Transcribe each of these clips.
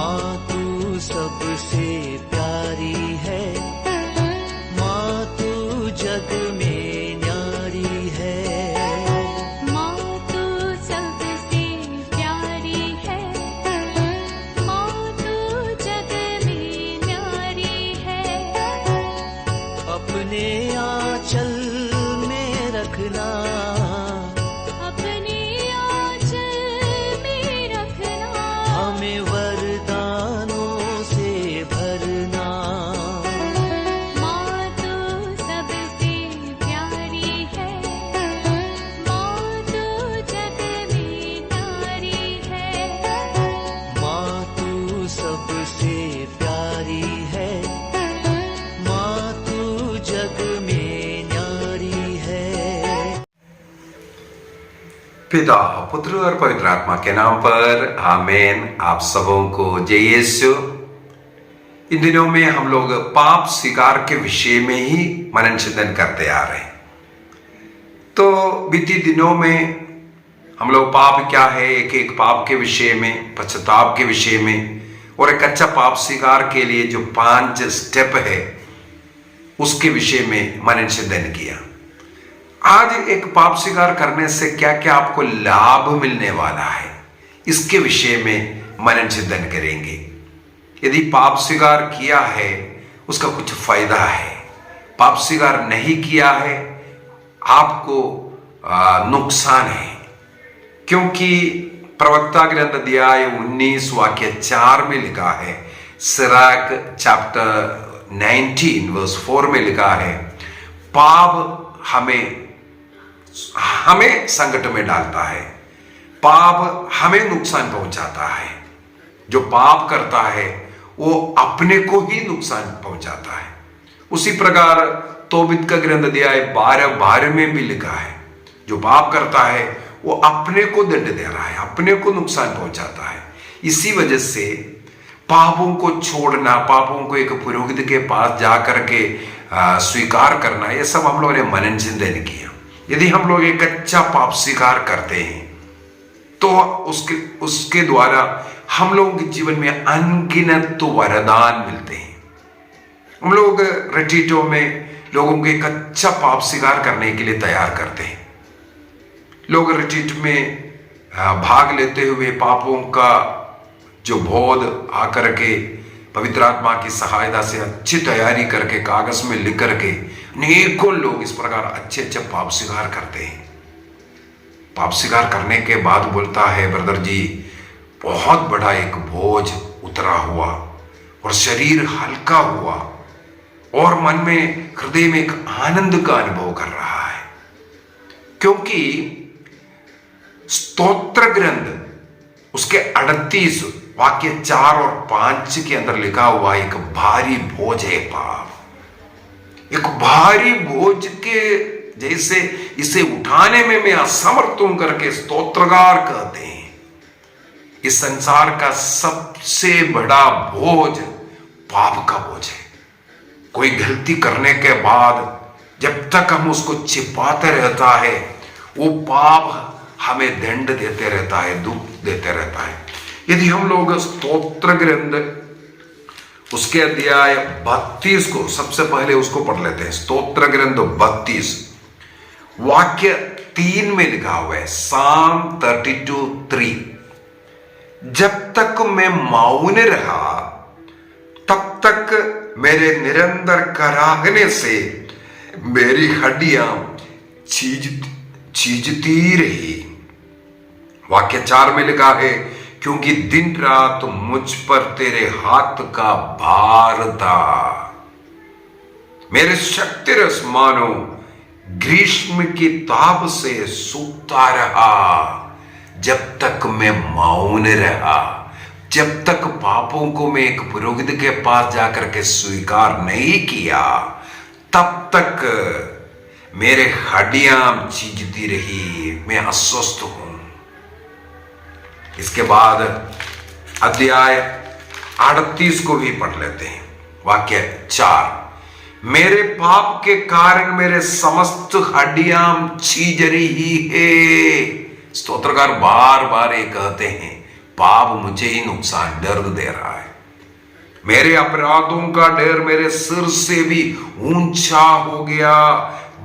माँ तू सबसे प्यारी है, माँ तू जग में न्यारी है। माँ तू सबसे प्यारी है, माँ तू जग में न्यारी है। अपने आंचल में रखना, अपने आंचल में रखना। हमें वरदानों से भरना। माँ तू सबसे प्यारी है, माँ तू जग में न्यारी है। माँ तू सबसे प्यारी है, माँ तू जग में न्यारी है। पिता, पुत्र और पवित्र आत्मा के नाम पर आमीन। आप सबों को जय यीशु। इन दिनों में हम लोग पाप स्वीकार के विषय में ही मनन चिंतन करते आ रहे हैं। तो बीते दिनों में हम लोग पाप क्या है, एक एक पाप के विषय में, पश्चाताप के विषय में और एक अच्छा पाप स्वीकार के लिए जो 5 स्टेप है उसके विषय में मनन चिंतन किया। आज एक पाप स्वीकार करने से क्या क्या आपको लाभ मिलने वाला है, इसके विषय में मनन चिंतन करेंगे। यदि पाप स्वीकार किया है उसका कुछ फायदा है, पाप स्वीकार नहीं किया है आपको नुकसान है। क्योंकि प्रवक्ता ग्रंथ अध्याय 19 वाक्य 4 में लिखा है, सिराक चैप्टर 19 वर्स 4 में लिखा है, पाप हमें संकट में डालता है, पाप हमें नुकसान पहुंचाता है। जो पाप करता है वो अपने को ही नुकसान पहुंचाता है। उसी प्रकार तोबित का ग्रंथ अध्याय 12 में भी लिखा है, जो पाप करता है वो अपने को दंड दे रहा है, अपने को नुकसान पहुंचाता है। इसी वजह से पापों को छोड़ना, पापों को एक पुरोहित के पास जाकर के स्वीकार करना, ये सब हम लोगों ने मनन चिंतन किया। यदि हम लोग एक अच्छा पाप स्वीकार करते हैं तो उसके द्वारा हम लोगों के जीवन में अनगिनत वरदान मिलते हैं। हम लोग रिट्रीटों में लोगों को एक अच्छा पाप स्वीकार करने के लिए तैयार करते हैं। लोग रिट्रीट में भाग लेते हुए पापों का जो बोध आकर के पवित्र आत्मा की सहायता से अच्छी तैयारी करके कागज में लिख करके अनेकों लोग इस प्रकार अच्छे अच्छे पाप स्वीकार करते हैं। पाप स्वीकार करने के बाद बोलता है, ब्रदर जी बहुत बड़ा एक बोझ उतरा हुआ और शरीर हल्का हुआ और मन में, हृदय में एक आनंद का अनुभव कर रहा है। क्योंकि स्तोत्र ग्रंथ उसके 38 वाक्य 4 और 5 के अंदर लिखा हुआ एक भारी बोझ है पाप। एक भारी बोझ के जैसे इसे उठाने में मैं असमर्थ हूं करके स्तोत्रगार कहते हैं। इस संसार का सबसे बड़ा बोझ पाप का बोझ है। कोई गलती करने के बाद जब तक हम उसको छिपाते रहता है वो पाप हमें दंड देते रहता है, दुख देते रहता है। यदि हम लोग स्तोत्र ग्रंथ उसके अध्याय 32 को सबसे पहले उसको पढ़ लेते हैं। स्तोत्र ग्रंथ 32 वाक्य 3 में लिखा हुआ है, साम 32:3, जब तक मैं मौन रहा तब तक मेरे निरंतर कराहने से मेरी हड्डियां चीजती रही। वाक्य 4 में लिखा है, क्योंकि दिन रात मुझ पर तेरे हाथ का भार था। मेरे शक्ति रस मानो ग्रीष्म की ताप से सूखता रहा जब तक मैं मौन रहा। जब तक पापों को मैं एक पुरोहित के पास जाकर के स्वीकार नहीं किया तब तक मेरे हड्डियां चीजती रही, मैं अस्वस्थ हूं। इसके बाद अध्याय 38 को भी पढ़ लेते हैं। वाक्य 4, मेरे पाप के कारण मेरे समस्त हड्डियां छीज रही है। स्तोत्रकार बार बार ये कहते हैं, पाप मुझे ही नुकसान दर्द दे रहा है। मेरे अपराधों का ढेर मेरे सिर से भी ऊंचा हो गया,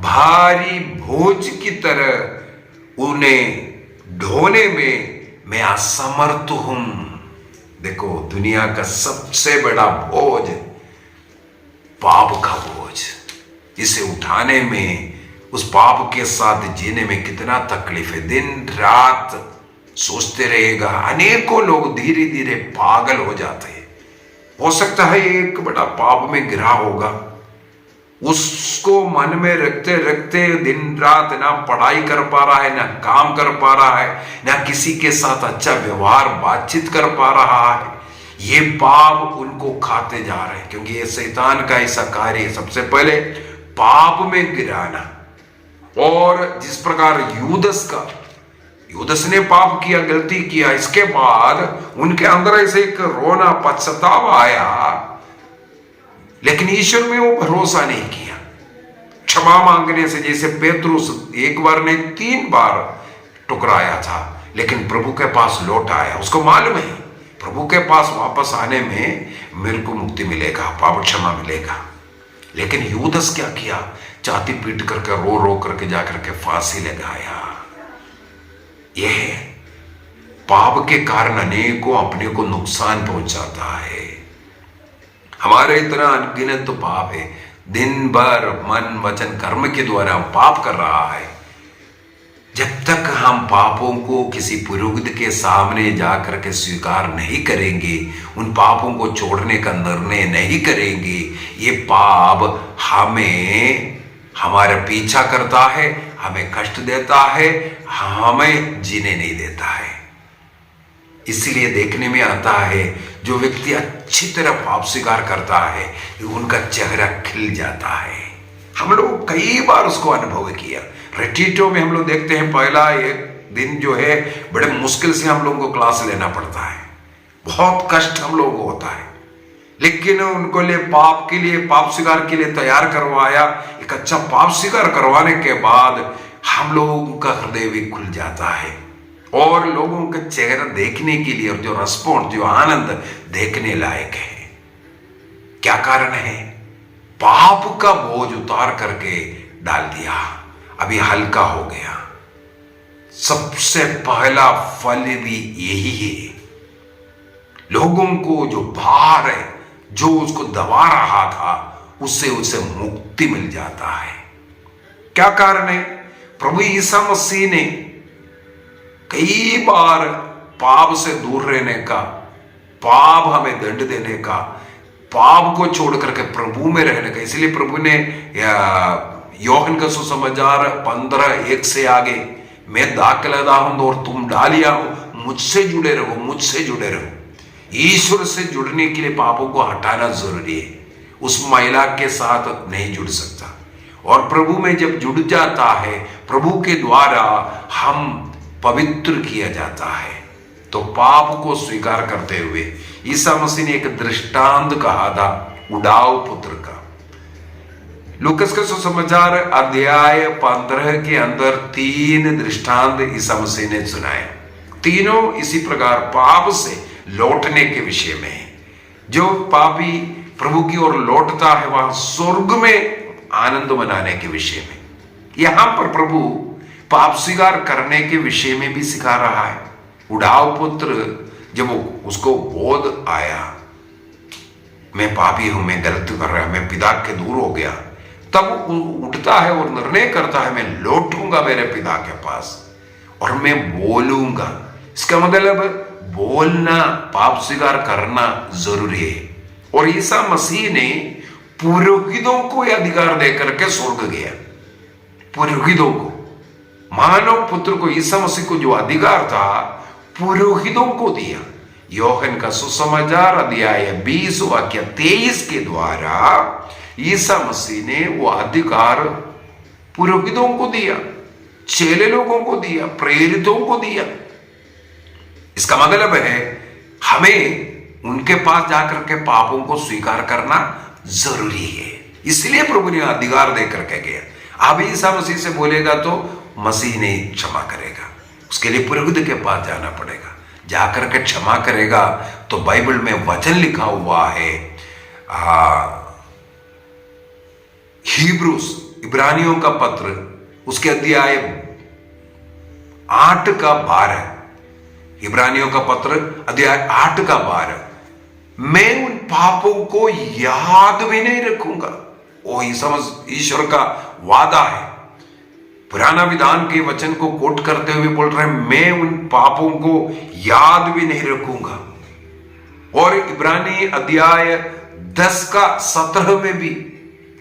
भारी बोझ की तरह उन्हें ढोने में मैं असमर्थ हूं। देखो, दुनिया का सबसे बड़ा बोझ पाप का बोझ, इसे उठाने में, उस पाप के साथ जीने में कितना तकलीफ है। दिन रात सोचते रहेगा। अनेकों लोग धीरे धीरे पागल हो जाते हैं। हो सकता है एक बड़ा पाप में गिरा होगा, उसको मन में रखते रखते दिन रात ना पढ़ाई कर पा रहा है, ना काम कर पा रहा है, ना किसी के साथ अच्छा व्यवहार बातचीत कर पा रहा है। ये पाप उनको खाते जा रहे हैं, क्योंकि ये शैतान का ऐसा कार्य है, सबसे पहले पाप में गिराना। और जिस प्रकार यूदस ने पाप किया, गलती किया, इसके बाद उनके अंदर ऐसे एक रोना पश्चाताप आया, लेकिन ईश्वर में वो भरोसा नहीं किया। क्षमा मांगने से, जैसे पेतरुस एक बार नहीं 3 बार टुकराया था, लेकिन प्रभु के पास लौट आया। उसको मालूम है प्रभु के पास वापस आने में मेरे को मुक्ति मिलेगा, पाप क्षमा मिलेगा। लेकिन यूदस क्या किया? छाती पीट करके रो रो करके जाकर के फांसी लगाया। यह पाप के कारण अनेकों अपने को नुकसान पहुंचाता है। हमारे इतना अनगिनत तो पाप है, दिन भर मन वचन कर्म के द्वारा हम पाप कर रहा है। जब तक हम पापों को किसी पुरोहित के सामने जाकर के स्वीकार नहीं करेंगे, उन पापों को छोड़ने का निर्णय नहीं करेंगे, ये पाप हमें हमारा पीछा करता है, हमें कष्ट देता है, हमें जीने नहीं देता है। इसीलिए देखने में आता है जो व्यक्ति अच्छी तरह पाप स्वीकार करता है, उनका चेहरा खिल जाता है। हम लोग कई बार उसको अनुभव किया। रिट्रीटों में हम लोग देखते हैं, पहला एक दिन जो है बड़े मुश्किल से हम लोगों को क्लास लेना पड़ता है, बहुत कष्ट हम लोगों को होता है, लेकिन उनको लिए पाप स्वीकार के लिए तैयार करवाया। एक अच्छा पाप स्वीकार करवाने के बाद हम लोगों का हृदय भी खुल जाता है, और लोगों का चेहरा देखने के लिए, और जो रिस्पॉन्स, जो आनंद देखने लायक है। क्या कारण है? पाप का बोझ उतार करके डाल दिया, अभी हल्का हो गया। सबसे पहला फल भी यही है। लोगों को जो भार है, जो उसको दबा रहा था, उससे उसे मुक्ति मिल जाता है। क्या कारण है? प्रभु ईसा मसीह ने कई बार पाप से दूर रहने का, पाप हमें दंड देने का, पाप को छोड़ करके प्रभु में रहने का, इसलिए प्रभु ने योहन का सुसमाचार 15:1 से आगे, मैं दाखलदा हूं और तुम डालिया हो, मुझसे जुड़े रहो, मुझसे जुड़े रहो। ईश्वर से जुड़ने के लिए पापों को हटाना जरूरी है। उस महिला के साथ नहीं जुड़ सकता, और प्रभु में जब जुड़ जाता है, प्रभु के द्वारा हम पवित्र किया जाता है। तो पाप को स्वीकार करते हुए ईसा मसीह ने एक दृष्टांत कहा था उड़ाऊ पुत्र का। लूकस का सुसमाचार अध्याय 15 के अंदर 3 दृष्टांत ईसा मसीह ने सुनाए। तीनों इसी प्रकार पाप से लौटने के विषय में है। जो पापी प्रभु की ओर लौटता है, वहां स्वर्ग में आनंद मनाने के विषय में। यहां पर प्रभु पाप स्वीकार करने के विषय में भी सिखा रहा है। उड़ाऊ पुत्र जब उसको बोध आया, मैं पापी हूं, मैं गलती कर रहा हूं, मैं पिता के दूर हो गया, तब उठता है और निर्णय करता है, मैं लौटूंगा मेरे पिता के पास और मैं बोलूंगा। इसका मतलब बोलना, पाप स्वीकार करना जरूरी है। और ईसा मसीह ने पुरोहितों को यह अधिकार देकर के स्वर्ग गया। पुरोहितों को, मानव पुत्र को, ईसा मसीह को जो अधिकार था, पुरोहितों को दिया। योहन का सुसमाचार अध्याय 20 वाक्य 23 के द्वारा ईसा मसीह ने वो अधिकार पुरोहितों को दिया, चेले लोगों को दिया, प्रेरितों को दिया। इसका मतलब है हमें उनके पास जाकर के पापों को स्वीकार करना जरूरी है। इसलिए प्रभु ने अधिकार देकर के गया। अब ईसा मसीह से बोलेगा तो मसीह नहीं क्षमा करेगा, उसके लिए पुरोहित के पास जाना पड़ेगा। जाकर के क्षमा करेगा तो बाइबल में वचन लिखा हुआ है, हिब्रूस इब्रानियों का पत्र उसके अध्याय 8:12, इब्रानियों का पत्र अध्याय 8:12, मैं उन पापों को याद भी नहीं रखूंगा। वही समझ ईश्वर का वादा है। पुराना विधान के वचन को कोट करते हुए बोल रहे हैं, मैं उन पापों को याद भी नहीं रखूंगा। और इब्रानी अध्याय 10:17 में भी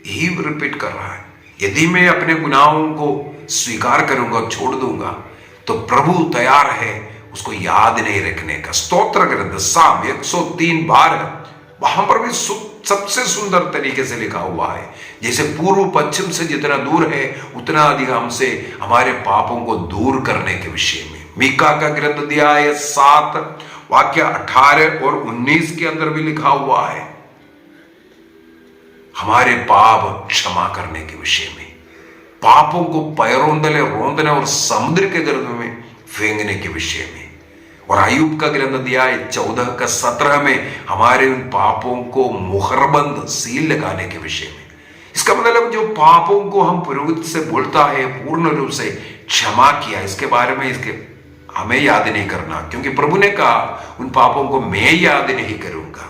यही रिपीट कर रहा है, यदि मैं अपने गुनाहों को स्वीकार करूंगा, छोड़ दूंगा, तो प्रभु तैयार है उसको याद नहीं रखने का। स्तोत्र ग्रंथ साम 103:12, वहां पर भी सबसे सुंदर तरीके से लिखा हुआ है, जैसे पूर्व पश्चिम से जितना दूर है उतना अधिक हमसे हमारे पापों को दूर करने के विषय में। मीका का ग्रंथ अध्याय 7 वाक्य 18 और 19 के अंदर भी लिखा हुआ है हमारे पाप क्षमा करने के विषय में, पापों को पैरों तले रोंदने और समुद्र के गर्भ में फेंकने के विषय में। और अय्यूब का ग्रंथ अध्याय 14:17 में हमारे उन पापों को मुहरबंद सील लगाने के विषय में। इसका मतलब जो पापों को हम पुरोहित से बोलता है पूर्ण रूप से क्षमा किया, इसके बारे में इसके हमें याद नहीं करना, क्योंकि प्रभु ने कहा उन पापों को मैं याद नहीं करूंगा।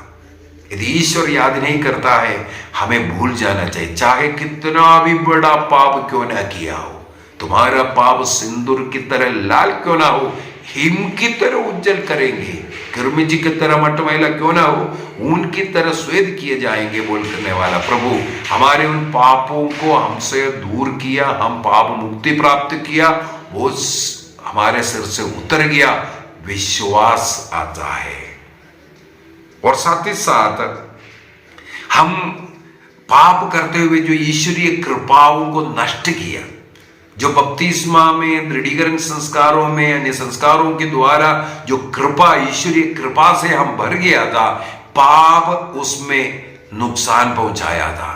यदि ईश्वर याद नहीं करता है, हमें भूल जाना चाहिए, चाहे कितना भी बड़ा पाप क्यों ना किया हो। तुम्हारा पाप सिंदूर की तरह लाल क्यों ना हो, हिम की तरह उज्जवल करेंगे, किरमिजी की तरह मटमैला क्यों ना हो, ऊन की तरह श्वेत किए जाएंगे बोल करने वाला प्रभु हमारे उन पापों को हमसे दूर किया, हम पाप मुक्ति प्राप्त किया, वो हमारे सिर से उतर गया, विश्वास आता है। और साथ ही साथ हम पाप करते हुए जो ईश्वरीय कृपाओं को नष्ट किया, जो बपतिस्मा में, दृढ़ीकरण संस्कारों में, अन्य संस्कारों के द्वारा जो कृपा, ईश्वरीय कृपा से हम भर गया था, पाप उसमें नुकसान पहुंचाया था।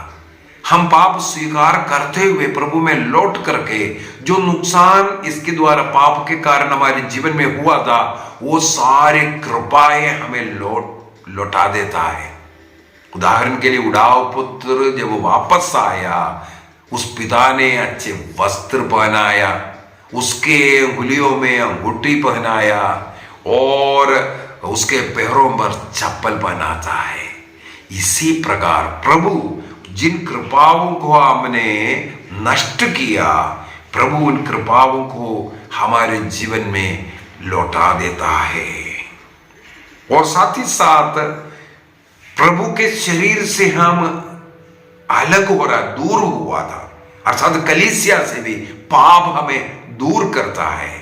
हम पाप स्वीकार करते हुए प्रभु में लौट करके जो नुकसान इसके द्वारा पाप के कारण हमारे जीवन में हुआ था, वो सारे कृपाएं हमें लौटा देता है। उदाहरण के लिए उड़ाव पुत्र जब वापस आया, उस पिता ने अच्छे वस्त्र पहनाया, उसके अंगुलियों में अंगूठी पहनाया और उसके पैरों पर चप्पल पहनाता है। इसी प्रकार प्रभु जिन कृपाओं को हमने नष्ट किया, प्रभु उन कृपाओं को हमारे जीवन में लौटा देता है। और साथ ही साथ प्रभु के शरीर से हम अलग हो रहा, दूर हुआ था, अर्थात कलीसिया से भी पाप हमें दूर करता है।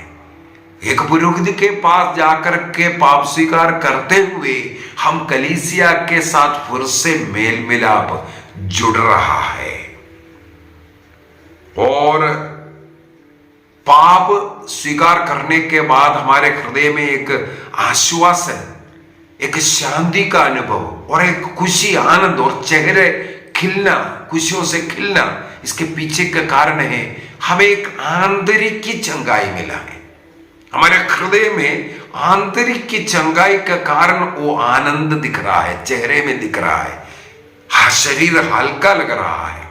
एक पुरोहित के पास जाकर के पाप स्वीकार करते हुए हम कलीसिया के साथ फिर से मेल मिलाप जुड़ रहा है। और पाप स्वीकार करने के बाद हमारे हृदय में एक आश्वासन, एक शांति का अनुभव और एक खुशी, आनंद और चेहरे खिलना, खुशियों से खिलना, इसके पीछे का कारण है हमें एक आंतरिक की चंगाई मिला है। हमारे हृदय में आंतरिक की चंगाई का कारण वो आनंद दिख रहा है, चेहरे में दिख रहा है, शरीर हल्का लग रहा है।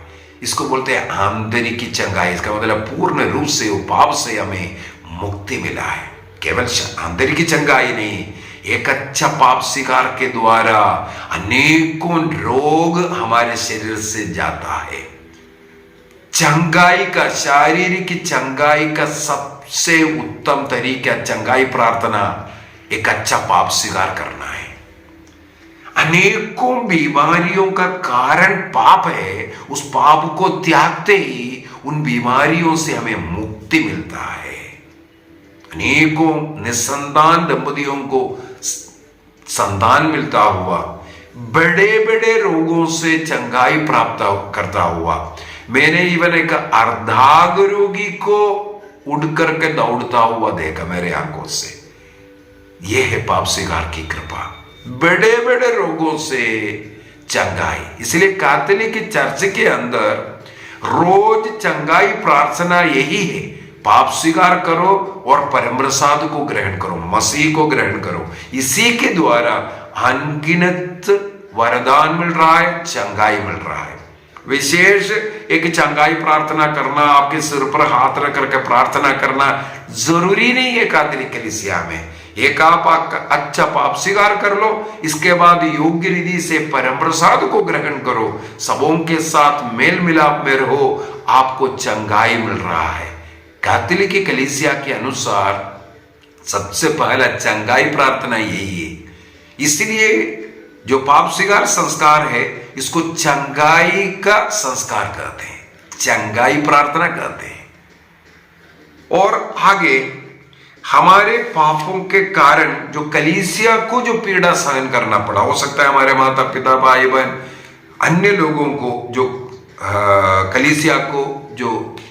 इसको बोलते हैं आंतरिक की चंगाई। इसका मतलब पूर्ण रूप से वो पाप से हमें मुक्ति मिला है। केवल आंतरिक की चंगाई नहीं, एक अच्छा पाप स्वीकार के द्वारा अनेकों रोग हमारे शरीर से जाता है। चंगाई का, शारीरिक चंगाई का सबसे उत्तम तरीका, चंगाई प्रार्थना, एक अच्छा पाप स्वीकार करना है। अनेकों बीमारियों का कारण पाप है, उस पाप को त्यागते ही उन बीमारियों से हमें मुक्ति मिलता है। अनेकों निसंतान दंपतियों को संतान मिलता हुआ, बड़े बड़े रोगों से चंगाई प्राप्त करता हुआ, मैंने इवन एक अर्धांग रोगी को उड़ करके दौड़ता हुआ देखा मेरे आंखों से। यह है पाप स्वीकार की कृपा, बड़े बड़े रोगों से चंगाई। इसलिए कैथोलिक चर्च के अंदर रोज चंगाई प्रार्थना यही है, पाप स्वीकार करो और परम प्रसाद को ग्रहण करो, मसीह को ग्रहण करो। इसी के द्वारा अनगिनत वरदान मिल रहा है, चंगाई मिल रहा है। विशेष एक चंगाई प्रार्थना करना, आपके सिर पर हाथ रख करके प्रार्थना करना जरूरी नहीं है कैथोलिक कलीसिया में। एक आप अच्छा पाप स्वीकार कर लो, इसके बाद योग्य रीति से परम प्रसाद को ग्रहण करो, सबों के साथ मेल मिलाप में रहो, आपको चंगाई मिल रहा है। कैथोलिक कलीसिया के अनुसार सबसे पहला चंगाई प्रार्थना यही है। इसलिए जो पाप स्वीकार संस्कार है इसको चंगाई का संस्कार कहते हैं, चंगाई प्रार्थना कहते हैं। और आगे हमारे पापों के कारण जो कलीसिया को जो पीड़ा सहन करना पड़ा, हो सकता है हमारे माता पिता भाई बहन अन्य लोगों को जो कलीसिया को जो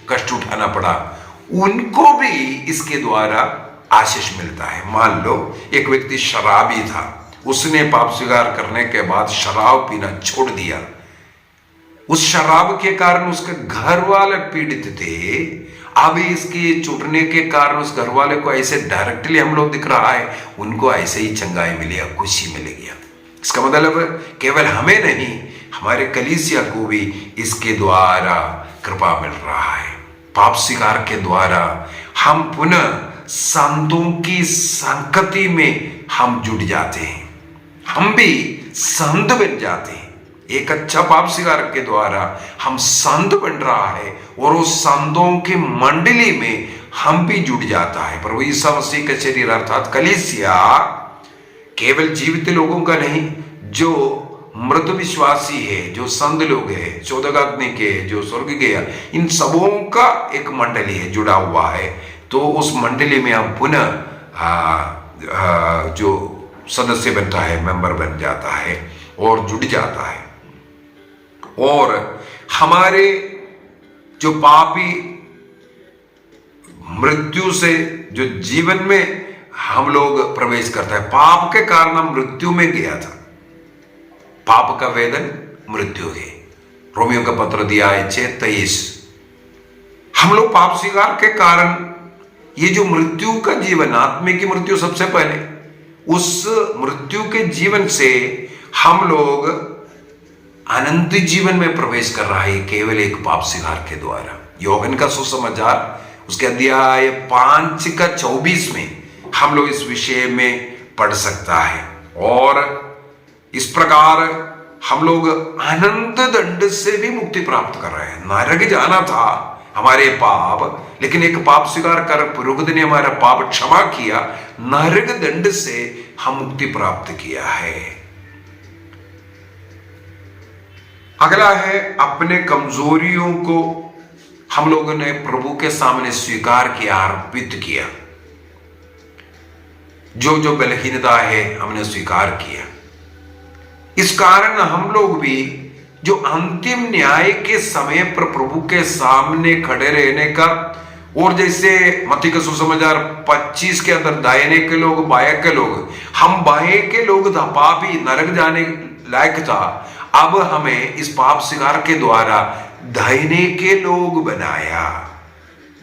कष्ट उठाना पड़ा, उनको भी इसके द्वारा आशीष मिलता है। मान लो एक व्यक्ति शराबी था, उसने पाप स्वीकार करने के बाद शराब पीना छोड़ दिया, उस शराब के कारण उसके घर वाले पीड़ित थे। अब इसके छूटने के कारण उस घर वाले को ऐसे डायरेक्टली हम लोग दिख रहा है, उनको ऐसे ही चंगाई मिली, खुशी मिलेगी। इसका मतलब केवल हमें नहीं, हमारे कलीसिया को भी इसके द्वारा कृपा मिल रहा है। पाप स्वीकार के द्वारा हम पुनः संतों की संगति में हम जुड़ जाते हैं, हम भी संत बन जाते हैं। एक अच्छा पाप स्वीकार के द्वारा हम संत बन रहा है और उस संतों की मंडली में हम भी जुड़ जाता है। प्रभु यीशु मसीह का शरीर अर्थात कलीसिया केवल जीवित लोगों का नहीं, जो मृत विश्वासी है, जो संत लोग है, चौदहगाग्नि के, जो स्वर्ग गया, इन सबों का एक मंडली है, जुड़ा हुआ है। तो उस मंडली में हम पुनः जो सदस्य बनता है, मेंबर बन जाता है और जुड़ जाता है। और हमारे जो पापी मृत्यु से जो जीवन में हम लोग प्रवेश करता है, पाप के कारण हम मृत्यु में गया था। पाप का वेदन मृत्यु है, रोमियो का पत्र दिया है 6:23। हम लोग पाप स्वीकार के कारण ये जो मृत्यु का जीवन, आत्मिक की मृत्यु सबसे पहले, उस मृत्यु के जीवन से हम लोग अनंत जीवन में प्रवेश कर रहा है केवल एक पाप स्वीकार के द्वारा। योहन का सुसमाचार उसके अध्याय 5:24 में हम लोग इस विषय में पढ़ सकता है। और इस प्रकार हम लोग अनंत दंड से भी मुक्ति प्राप्त कर रहे हैं। नरक जाना था हमारे पाप, लेकिन एक पाप स्वीकार कर पुरोहित ने हमारा पाप क्षमा किया, नरक दंड से हम मुक्ति प्राप्त किया है। अगला है अपने कमजोरियों को हम लोगों ने प्रभु के सामने स्वीकार किया, अर्पित किया। जो जो बलहीनता है हमने स्वीकार किया। इस कारण हम लोग भी जो अंतिम न्याय के समय पर प्रभु के सामने खड़े रहने का, और जैसे मत्ती का सुसमाचार 25 के अंदर दाहिने के लोग बाएं के लोग, हम बाएं के लोग था, पापी नरक जाने लायक था, अब हमें इस पाप स्वीकार के द्वारा दाहिने के लोग बनाया।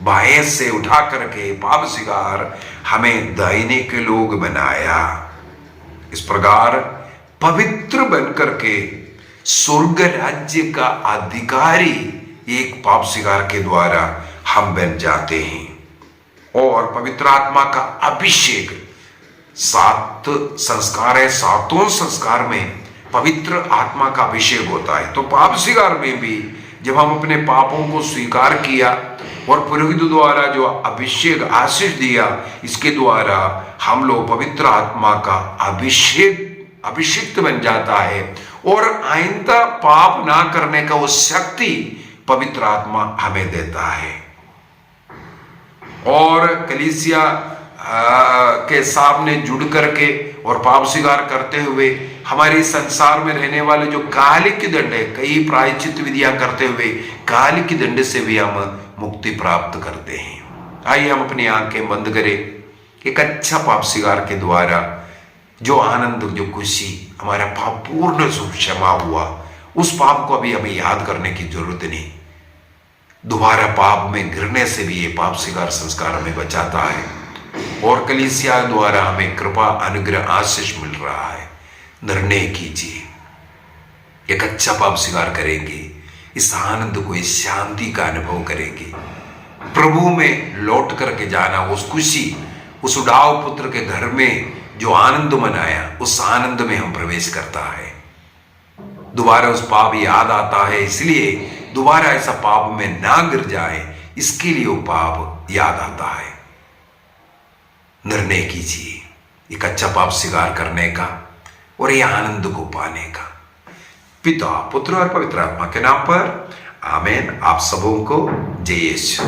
बाएं से उठा करके पाप स्वीकार हमें दाहिने के लोग बनाया। इस प्रकार पवित्र बनकर के स्वर्ग राज्य का अधिकारी एक पाप स्वीकार के द्वारा हम बन जाते हैं। और पवित्र आत्मा का अभिषेक, 7 संस्कार है, 7 संस्कार में पवित्र आत्मा का अभिषेक होता है। तो पाप स्वीकार में भी जब हम अपने पापों को स्वीकार किया और पुरोहित द्वारा जो अभिषेक आशीष दिया, इसके द्वारा हम लोग पवित्र आत्मा का अभिषिक्त बन जाता है और आइंदा पाप ना करने का वो शक्ति पवित्र आत्मा हमें देता है। और कलीसिया के सामने जुड़ करके और पाप स्वीकार करते हुए हमारे संसार में रहने वाले जो कालिक दंड है, कई प्रायश्चित विधियां करते हुए कालिक दंड से भी हम मुक्ति प्राप्त करते हैं। आइए हम अपनी आंखें बंद करें। एक अच्छा पाप स्वीकार के द्वारा जो आनंद, जो खुशी, हमारा पाप पूर्ण क्षमा हुआ, उस पाप को अभी हमें याद करने की जरूरत नहीं। दोबारा पाप में गिरने से भी ये पाप स्वीकार संस्कार हमें बचाता है, और कलीसिया द्वारा हमें कृपा अनुग्रह आशीष मिल रहा है। निर्णय कीजिए, एक अच्छा पाप स्वीकार करेंगे, इस आनंद को, इस शांति का अनुभव करेंगे, प्रभु में लौट करके जाना, उस खुशी, उस उड़ाव पुत्र के घर में जो आनंद मनाया, उस आनंद में हम प्रवेश करता है। दोबारा उस पाप याद आता है, इसलिए दोबारा ऐसा पाप में ना गिर जाए, इसके लिए वो पाप याद आता है। निर्णय कीजिए एक अच्छा पाप स्वीकार करने का और ये आनंद को पाने का। पिता, पुत्र और पवित्र आत्मा के नाम पर आमीन। आप सबों को जय यीशु।